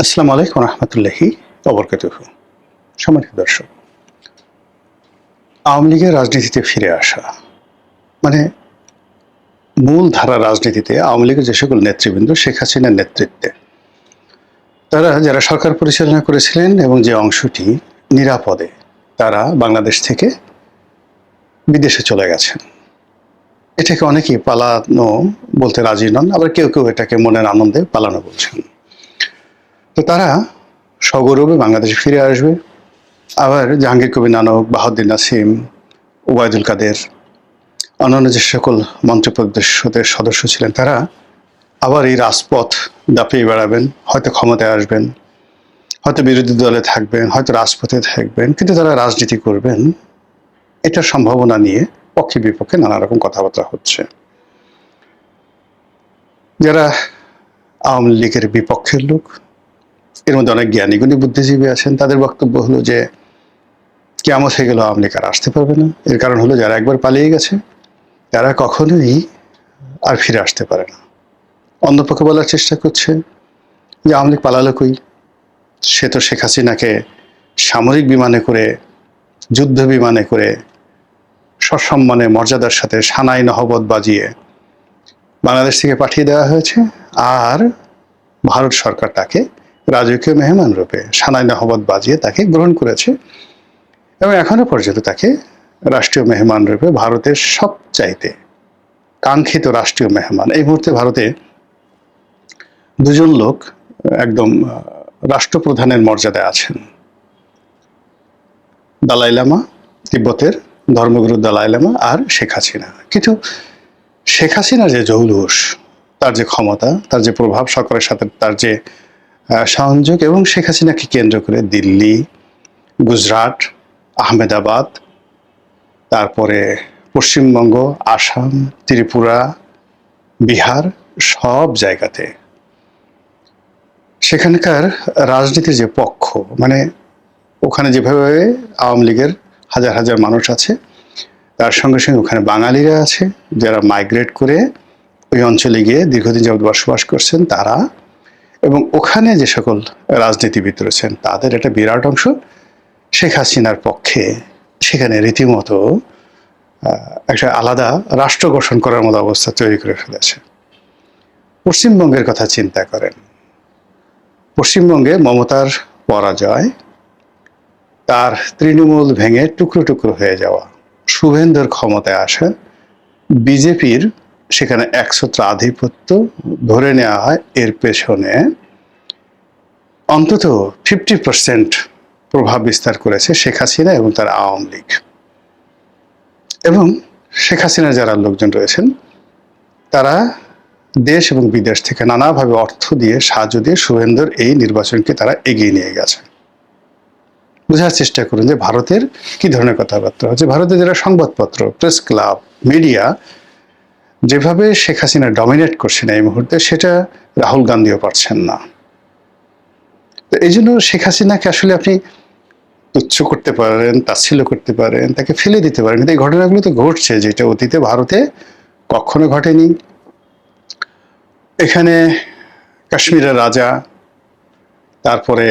আসসালামু আলাইকুম রহমতুল্লাহি ওবরকাতুহু। সম্মানিত দর্শক, আওয়ামী লীগের রাজনীতিতে ফিরে আসা মানে মূল ধারা রাজনীতিতে আওয়ামী লীগের যে সকল নেতৃবৃন্দ শেখ হাসিনার নেতৃত্বে তারা যারা সরকার পরিচালনা করেছিলেন এবং যে অংশটি নিরাপদে তারা বাংলাদেশ থেকে বিদেশে চলে গেছেন। এটাকে অনেকেই পালানো বলতে রাজি নন, আবার কেউ কেউ এটাকে মনের আনন্দে পালানো বলছেন। তো তারা সগৌরবে বাংলাদেশে ফিরে আসবে। আবার জাহাঙ্গীর কবির নানক, বাহাউদ্দিন নাসিম, ওবায়দুল কাদের, অন্যান্য যে সকল মন্ত্রিপরিষদের সদস্য ছিলেন তারা আবার এই রাজপথ দাপিয়ে বেড়াবেন, হয়তো ক্ষমতায় আসবেন, হয়তো বিরোধী দলে থাকবেন, হয়তো রাজপথে থাকবেন, কিন্তু তারা রাজনীতি করবেন এটার সম্ভাবনা নিয়ে পক্ষে বিপক্ষে নানা রকম কথাবার্তা হচ্ছে। যারা আওয়ামী লীগের বিপক্ষের লোক, এর মধ্যে অনেক জ্ঞানীগুণী বুদ্ধিজীবী আছেন, তাদের বক্তব্য হলো যে কিয়ামত হয়ে গেল, আওয়ামী লীগ আর আসতে পারবে না। এর কারণ হলো যারা একবার পালিয়ে গেছে তারা কখনোই আর ফিরে আসতে পারে না। অন্যপক্ষে বলার চেষ্টা করছে যে আওয়ামী লীগ পালালো কই, সে তো শেখ হাসিনাকে সামরিক বিমানে করে, যুদ্ধ বিমানে করে সসম্মানে মর্যাদার সাথে সানাই নহবত বাজিয়ে বাংলাদেশ থেকে পাঠিয়ে দেওয়া হয়েছে, আর ভারত সরকার তাকে রাজকীয় মেহমান রূপে সানাই নহবত বাজিয়ে তাকে গ্রহণ করেছে এবং এখনো পর্যন্ত তাকে রাষ্ট্রীয় মেহমান রূপে ভারতের সবচাইতে কাঙ্ক্ষিত রাষ্ট্রীয় মেহমান। এই মুহূর্তে ভারতে দুজন লোক একদম রাষ্ট্রপ্রধানের মর্যাদায় আছেন, দালাই লামা, তিব্বতের ধর্মগুরু দালাই লামা, আর শেখ হাসিনা। কিন্তু শেখ হাসিনার যে জৌলুস, তার যে ক্ষমতা, তার যে প্রভাব সরকারের সাথে, তার যে সংযোগ, এবং শেখ হাসিনাকে কেন্দ্র করে দিল্লি, গুজরাট, আহমেদাবাদ, তারপরে পশ্চিমবঙ্গ, আসাম, ত্রিপুরা, বিহার, সব জায়গাতে সেখানকার রাজনীতির যে পক্ষ, মানে ওখানে যেভাবে আওয়ামী লীগের হাজার হাজার মানুষ আছে, তার সঙ্গে সঙ্গে ওখানে বাঙালিরা আছে যারা মাইগ্রেট করে ওই অঞ্চলে গিয়ে দীর্ঘদিন যাবৎ বসবাস করছেন তারা, এবং ওখানে যে সকল রাজনীতিবিদ রয়েছেন তাদের একটা বিরাট অংশ শেখ হাসিনার পক্ষে। সেখানে রীতিমতো একটা আলাদা রাষ্ট্র গঠন করার মতো অবস্থা তৈরি করে ফেলেছে। পশ্চিমবঙ্গের কথা চিন্তা করেন, পশ্চিমবঙ্গে মমতার পরাজয়, তার তৃণমূল ভেঙে টুকরো টুকরো হয়ে যাওয়া, শুভেন্দুর ক্ষমতায় আসা, বিজেপির সেখানে একছত্র আধিপত্য ধরে নেওয়া হয়, এর পেছনে অন্তত 50% প্রভাব বিস্তার করেছে শেখ হাসিনা এবং তার আওয়ামী লীগ। এবং শেখ হাসিনার যারা লোকজন রয়েছেন তারা দেশ এবং বিদেশ থেকে নানাভাবে অর্থ দিয়ে, সাহায্য দিয়ে শুভেন্দুর এই নির্বাচনকে তারা এগিয়ে নিয়ে গেছে। বোঝার চেষ্টা করুন যে ভারতের কি ধরনের কথাবার্তা হচ্ছে। ভারতের যারা সংবাদপত্র, প্রেস ক্লাব, মিডিয়া যেভাবে শেখ হাসিনা ডমিনেট করছেন এই মুহূর্তে, সেটা রাহুল গান্ধীও পারছেন না। তো এই জন্য শেখ হাসিনাকে আসলে আপনি তুচ্ছ করতে পারেন, তাচ্ছিল্য করতে পারেন, তাকে ফেলে দিতে পারেন, কিন্তু এই ঘটনাগুলো তো ঘটছে, যেটা অতীতে ভারতে কখনো ঘটেনি। এখানে কাশ্মীরের রাজা, তারপরে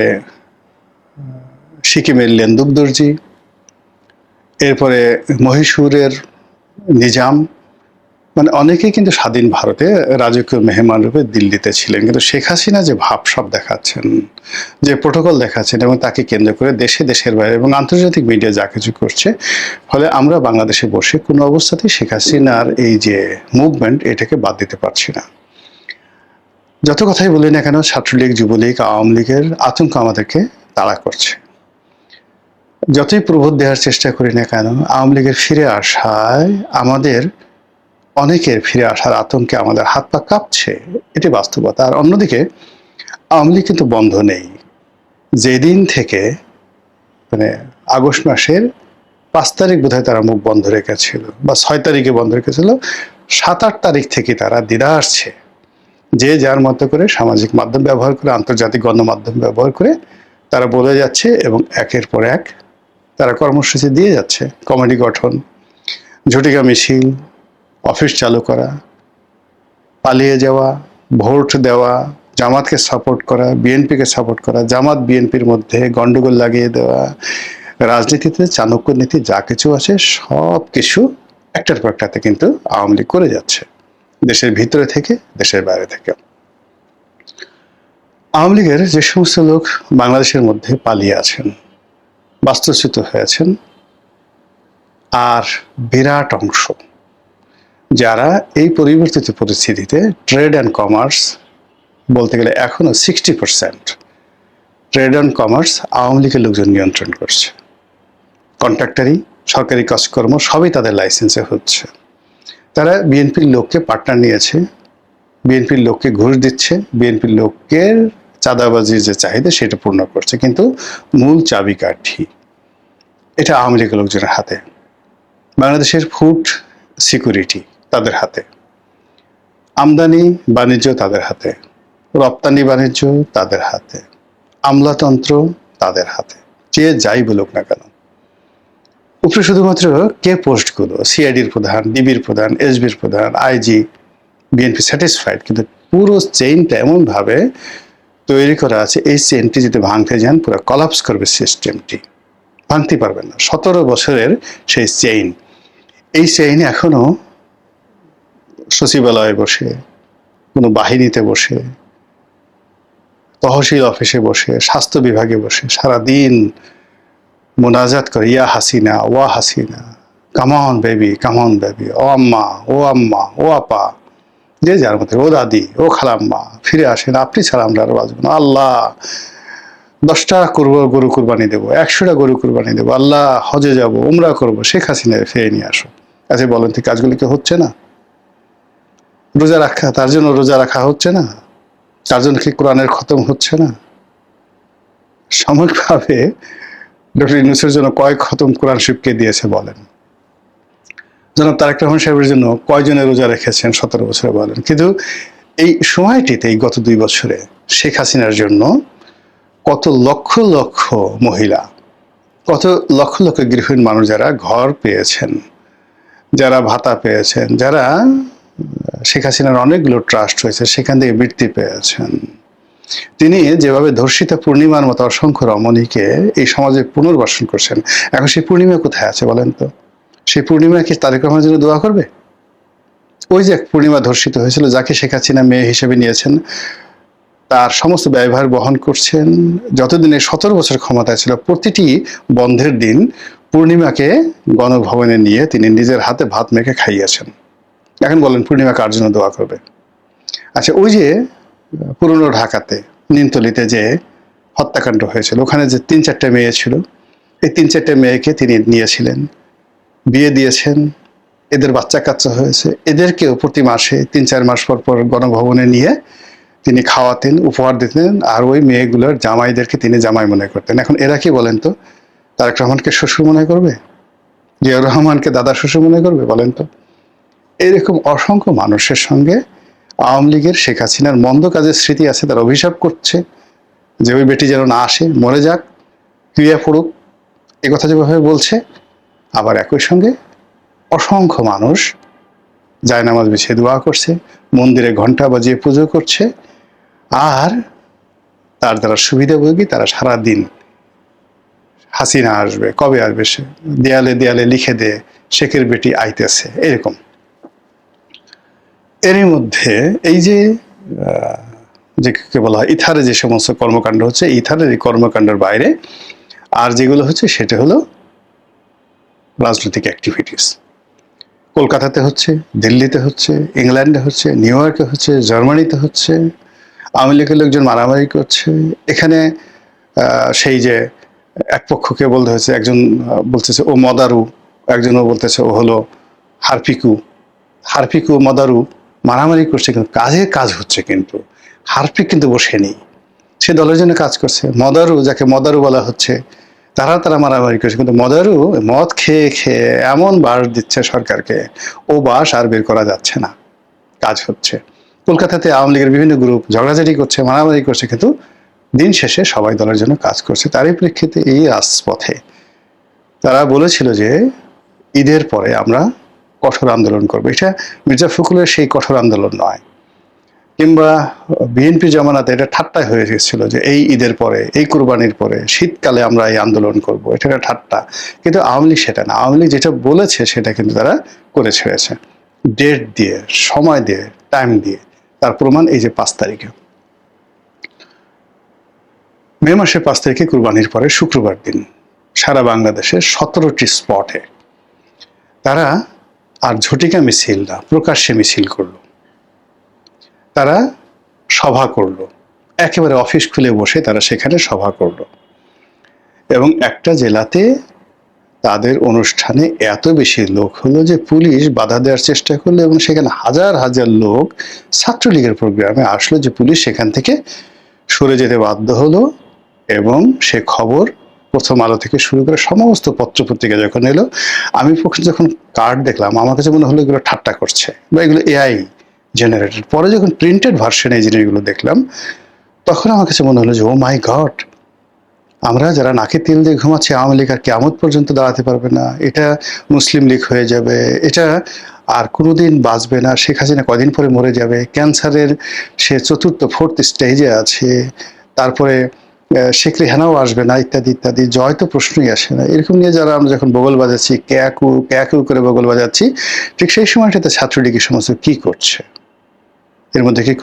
সিকিমের লেন্দুক দর্জি, এরপরে মহীশূরের নিজাম, মানে অনেকেই কিন্তু স্বাধীন ভারতে রাজকীয় মেহমান রূপে দিল্লিতে ছিলেন। কিন্তু শেখ হাসিনা যে ভাবসাব দেখাচ্ছেন, যে প্রোটোকল দেখাচ্ছেন, এবং তাকে কেন্দ্র করে দেশে, দেশের বাইরে এবং আন্তর্জাতিক মিডিয়া যা কিছু করছে, ফলে আমরা বাংলাদেশে বসে কোনো অবস্থাতেই শেখ হাসিনার এই যে মুভমেন্ট, এটাকে বাদ দিতে পারছি না। যত কথাই বলি না কেন, ছাত্রলীগ, যুবলীগ, আওয়ামী লীগের আতঙ্ক আমাদেরকে তাড়া করছে। যতই প্রবোধ দেওয়ার চেষ্টা করি না কেন, আওয়ামী লীগের ফিরে আসায় আমাদের অনেকের ফিরে আসার আতঙ্কে আমাদের হাত পা কাঁপছে, এটি বাস্তবতা। আর অন্যদিকে আওয়ামী লীগ কিন্তু বন্ধ নেই। যেদিন থেকে মানে আগস্ট মাসের 5 তারিখ বোধহয় তারা মুখ বন্ধ রেখেছিল, বা 6 তারিখে বন্ধ রেখেছিল, 7-8 তারিখ থেকে তারা দ্বিধা আসছে, যে যার মতো করে সামাজিক মাধ্যম ব্যবহার করে, আন্তর্জাতিক গণমাধ্যম ব্যবহার করে তারা বলে যাচ্ছে এবং একের পর এক তারা কর্মসূচি দিয়ে যাচ্ছে। কমিটি গঠন, ঝটিকা মিছিল, অফিস চালু করা, পালিয়ে যাওয়া, ভোট দেওয়া, জামাতকে সাপোর্ট করা, বিএনপিকে সাপোর্ট করা, জামাত বিএনপির মধ্যে গন্ডগোল লাগিয়ে দেওয়া, রাজনীতিতে চাণক্য নীতি যা কিছু আছে সব কিছু একটার পর একটাতে কিন্তু আওয়ামী লীগ করে যাচ্ছে, দেশের ভিতরে থেকে, দেশের বাইরে থেকে। আওয়ামী লীগের যে সমস্ত লোক বাংলাদেশের মধ্যে পালিয়ে আছেন, বাস্তুচ্যুত হয়েছেন, আর বিরাট অংশ যারা এই পরিবর্তিত পরিস্থিতিতে ট্রেড অ্যান্ড কমার্স, বলতে গেলে এখনো 60% ট্রেড অ্যান্ড কমার্স আওয়ামী লীগের লোকজন নিয়ন্ত্রণ করছে। কন্ট্রাক্টারি, সরকারি কাজকর্ম সবই তাদের লাইসেন্সে হচ্ছে। তারা বিএনপির লোককে পার্টনার নিয়েছে, বিএনপির লোককে ঘুষ দিচ্ছে, বিএনপির লোকের চাঁদাবাজির যে চাহিদা সেটা পূর্ণ করছে, কিন্তু মূল চাবিকাঠি এটা আওয়ামী লীগের লোকজনের হাতে। বাংলাদেশের ফুড সিকিউরিটি তাদের হাতে, আমদানি বাণিজ্য তাদের হাতে, রপ্তানি বাণিজ্য তাদের হাতে, আমলাতন্ত্র তাদের হাতে, যে যাই বলুক না কেন। উপরে শুধুমাত্র কে পোস্টগুলো, সিআইডির প্রধান, ডিবির প্রধান, এসবির প্রধান, আইজি, বিএনপি স্যাটিসফাইড, কিন্তু পুরো চেইনটা এমনভাবে তৈরি করা আছে, এই চেইনটি যদি ভাঙতে যান পুরো কলাপস করবে সিস্টেমটি, ভাঙতে পারবেন না। 17 বছরের সেই চেইন, এই চেইন এখনো সচিবালয়ে বসে, কোনো বাহিনীতে বসে, তহসিল অফিসে বসে, স্বাস্থ্য বিভাগে বসে সারাদিন মোনাজাত করে, ইয়া হাসিনা, ওয়া Hasina, come on baby, come on baby, ও আম্মা, ও আম্মা, ও আপা, যে যার মধ্যে, ও দাদি, ও খালাম্মা, ফিরে আসেন, আপনি ছাড়া আমরা আর বাঁচব না, আল্লাহ 10টা গরু কুরবানি দেবো, 100টা গরু কুরবানি দেবো, আল্লাহ হজে যাব, উমরা করবো, শেখ হাসিনা ফিরে নিয়ে আসো। আচ্ছা বলেন তো, কাজগুলি কি হচ্ছে না? রোজা রাখা, তার জন্য রোজা রাখা হচ্ছে না? তার জন্য কি কোরআনের খতম হচ্ছে না? সাময়িকভাবে ডক্টর ইউনূসের জন্য কয়েক খতম কোরআন শরীফকে দিয়েছে বলেন? জনাব তারেক রহমান সাহেবের জন্য কয়জনে রোজা রেখেছেন 17 বছরে বলেন? কিন্তু এই সময়টিতে, এই গত 2 বছরে শেখ হাসিনার জন্য কত লক্ষ লক্ষ মহিলা, কত লক্ষ লক্ষ গৃহহীন মানুষ যারা ঘর পেয়েছেন, যারা ভাতা পেয়েছেন, যারা শেখ হাসিনার অনেকগুলো ট্রাস্ট হয়েছে সেখান থেকে বৃত্তি পেয়েছেন। তিনি যেভাবে ধর্ষিতা পূর্ণিমার মতো অসংখ্য রমণীকে এই সমাজে পুনর্বাসন করছেন, এখন সেই পূর্ণিমা কোথায় আছে বলেন তো? সেই পূর্ণিমা কি তারেক রহমানের জন্য দোয়া করবে? ওই যে পূর্ণিমা ধর্ষিত হয়েছিল, যাকে শেখ হাসিনা মেয়ে হিসেবে নিয়েছেন, তার সমস্ত ব্যয়ভার বহন করছেন। যতদিনে 17 বছর ক্ষমতায় ছিল, প্রতিটি বন্ধের দিন পূর্ণিমাকে গণভবনে নিয়ে তিনি নিজের হাতে ভাত মেখে খাইয়েছেন। এখন বলেন পূর্ণিমা কার জন্য দোয়া করবে? আচ্ছা, ওই যে পুরনো ঢাকাতে নিমতলিতে যে হত্যাকাণ্ড হয়েছিল, ওখানে যে 3-4টা মেয়ে ছিল, এই 3-4টে মেয়েকে তিনি নিয়েছিলেন, বিয়ে দিয়েছেন, এদের বাচ্চা কাচ্চা হয়েছে, এদেরকেও প্রতি মাসে 3-4 মাস পর পর গণভবনে নিয়ে তিনি খাওয়াতেন, উপহার দিতেন, আর ওই মেয়েগুলোর জামাইদেরকে তিনি জামাই মনে করতেন। এখন এরা কি বলেন তো, তারেক রহমানকে শ্বশুর মনে করবে? জিয়াউর রহমানকে দাদা শ্বশুর মনে করবে বলেন তো? এইরকম অসংখ্য মানুষের সঙ্গে আওয়ামী লীগের, শেখ হাসিনার মন্দ কাজের স্মৃতি আছে, তারা অভিশাপ করছে যে ওই বেটি যেন না আসে, মরে যাক, ক্রিয়া পড়ুক, এ কথা যেভাবে বলছে। আবার একই সঙ্গে অসংখ্য মানুষ জায়নামাজ বিছিয়ে দোয়া করছে, মন্দিরে ঘন্টা বাজিয়ে পুজো করছে, আর তার দ্বারা সুবিধাভোগী তারা সারাদিন হাসিনা আসবে, কবে আসবে, সে দেয়ালে দেয়ালে লিখে দে শেখের বেটি আইতেছে, এরকম। এরই মধ্যে এই যে বলা হয় ইথারে যে সমস্ত কর্মকাণ্ড হচ্ছে, ইথারের এই কর্মকাণ্ডের বাইরে আর যেগুলো হচ্ছে সেটা হলো রাজনৈতিক অ্যাক্টিভিটিস। কলকাতাতে হচ্ছে, দিল্লিতে হচ্ছে, ইংল্যান্ডে হচ্ছে, নিউ ইয়র্কে হচ্ছে, জার্মানিতে হচ্ছে, আওয়ামী লীগের লোকজন মারামারি করছে। এখানে সেই যে এক পক্ষকে বলতে হয়েছে, একজন বলতেছে ও মদারু, একজনও বলতেছে ও হলো হারপিকু। হারপিকু মদারু মারামারি করছে, কিন্তু কাজ হচ্ছে, কিন্তু হারপিক কিন্তু বসেনি, সে দলের জন্য কাজ করছে। মদারু, যাকে মদারু বলা হচ্ছে, তারা মারামারি করছে, কিন্তু মদারু মদ খেয়ে খেয়ে এমন বাস দিচ্ছে সরকারকে, ও বাস আর বের করা যাচ্ছে না, কাজ হচ্ছে। কলকাতাতে আওয়ামী লীগের বিভিন্ন গ্রুপ ঝগড়াঝাটি করছে, মারামারি করছে, কিন্তু দিন শেষে সবাই দলের জন্য কাজ করছে। তারই প্রেক্ষিতে এই রাজপথে তারা বলেছিল যে ঈদের পরে আমরা কঠোর আন্দোলন করবো। এটা মির্জা ফখরুলের সেই কঠোর আন্দোলন নয়, কিংবা বিএনপি জামানাতে এটা ঠাট্টায় হয়ে গেছিল যে এই ঈদের পরে, এই কুরবানির পরে, শীতকালে আমরা এই আন্দোলন করব, এটা একটা ঠাট্টা। কিন্তু আওয়ামী লীগ সেটা না, আওয়ামী লীগ যেটা বলেছে সেটা কিন্তু তারা করে ছেড়েছে, ডেট দিয়ে, সময় দিয়ে, টাইম দিয়ে। তার প্রমাণ এই যে 5 তারিখে, মে মাসের 5 তারিখে কুরবানির পরে শুক্রবার দিন সারা বাংলাদেশের 17টি স্পটে তারা আর ঝটিকা মিছিল না, প্রকাশ্যে মিছিল করলো, তারা সভা করলো, একেবারে অফিস খুলে বসে তারা সেখানে সভা করলো। এবং একটা জেলাতে তাদের অনুষ্ঠানে এত বেশি লোক হলো যে পুলিশ বাধা দেওয়ার চেষ্টা করলো, এবং সেখানে হাজার হাজার লোক ছাত্রলীগের প্রোগ্রামে আসলো যে পুলিশ সেখান থেকে সরে যেতে বাধ্য হলো। এবং সে খবর প্রথম আলো থেকে শুরু করে সমস্ত পত্রপত্রিকা যখন এলো, আমি যখন কার্ড দেখলাম আমার কাছে মনে হলো এগুলো ঠাট্টা করছে বা এগুলো এআই জেনারেটেড। পরে যখন প্রিন্টেড ভার্সনে এই জিনিসগুলো দেখলাম তখন আমার কাছে মনে হলো যে ও মাই গড, আমরা যারা নাকে তেল দিয়ে ঘুমাচ্ছি আওয়ামী লীগ আর কিয়ামত পর্যন্ত দাঁড়াতে পারবে না, এটা মুসলিম লীগ হয়ে যাবে, এটা আর কোনোদিন বাঁচবে না, শেখ হাসিনা কদিন পরে মরে যাবে, ক্যান্সারের সে ফোর্থ স্টেজে আছে, তারপরে শেখ রেহানাও আসবে না, ইত্যাদি ইত্যাদি, জয় তো প্রশ্নই আসে না। এরকম নিয়ে যারা আমরা যখন বগল বাজাচ্ছি, ক্যাকু ক্যাকু করে বগল বাজাচ্ছি, ঠিক সেই সময়টাতে ছাত্রলীগের সমস্ত কি করছে, এর মধ্যে কি